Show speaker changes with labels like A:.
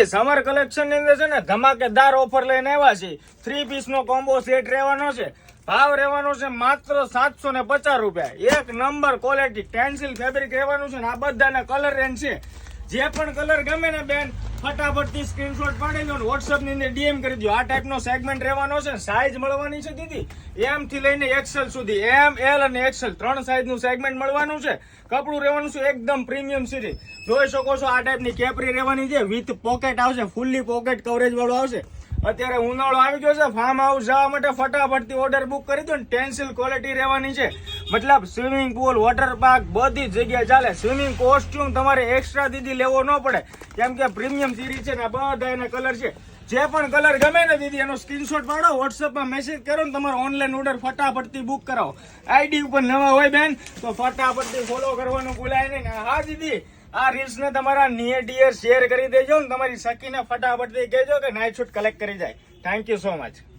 A: દીદી summer collection ની અંદર છે ને ધમાકેદાર ઓફર લઈને આવ્યા છે. 3 પીસ નો કોમ્બો સેટ રહેવાનો છે. ભાવ રહેવાનો છે માત્ર 750 રૂપિયા. એક નંબર ક્વોલિટી ટેન્સિલ ફેબ્રિક રહેવાનું છે ને આ બધાના કલર રેન્જ છે. જે પણ કલર ગમે ને બેન ફટાફટથી સ્ક્રીનશોટ પાડી લો, વોટ્સઅપ ની અંદર ડીએમ કરી દો. આ ટાઈપનો સેગમેન્ટ રહેવાનો છે. સાઈઝ મળવાની છે દીદી એમ થી લઈને એક્સેલ સુધી, એમ એલ અને એક્સેલ 3 સાઈઝ નું સેગમેન્ટ મળવાનું છે. કપડું રહેવાનું છે એકદમ પ્રીમિયમ સિરીઝ. જોઈ શકો છો આ ટાઈપની કેપરી રહેવાની છે. વિથ પોકેટ આવશે, ફૂલ્લી પોકેટ કવરેજ વાળું આવશે. અત્યારે ઉનાળો આવી ગયો છે, ફાર્મ હાઉસ જવા માટે ફટાફટથી ઓર્ડર બુક કરી દો ને. ટેન્સિલ ક્વોલિટી રહેવાની છે. મતલબ સ્વિમિંગ પુલ, વોટર પાર્ક બધી જગ્યાએ ચાલે. સ્વિમિંગ કોસ્ટ્યુમ તમારે એક્સ્ટ્રા દીદી લેવો ન પડે, કેમ કે પ્રીમિયમ સિરીઝ છે ને બધા એના કલર છે. જે પણ કલર ગમે ને દીદી એનો સ્ક્રીનશોટ પાડો, વોટ્સઅપમાં મેસેજ કરો ને તમારો ઓનલાઈન ઓર્ડર ફટાફટથી બુક કરાવો. આઈડી ઉપર નવા હોય બેન તો ફટાફટથી ફોલો કરવાનું ભૂલાય નહીં. હા દીદી આ રીલ્સ ને તમારા નિયર ડિયર શેર કરી દેજો ને તમારી સખીને ફટાફટથી કહેજો કે નાઇટ શૂટ કલેક્ટ કરી જાય. Thank you so much.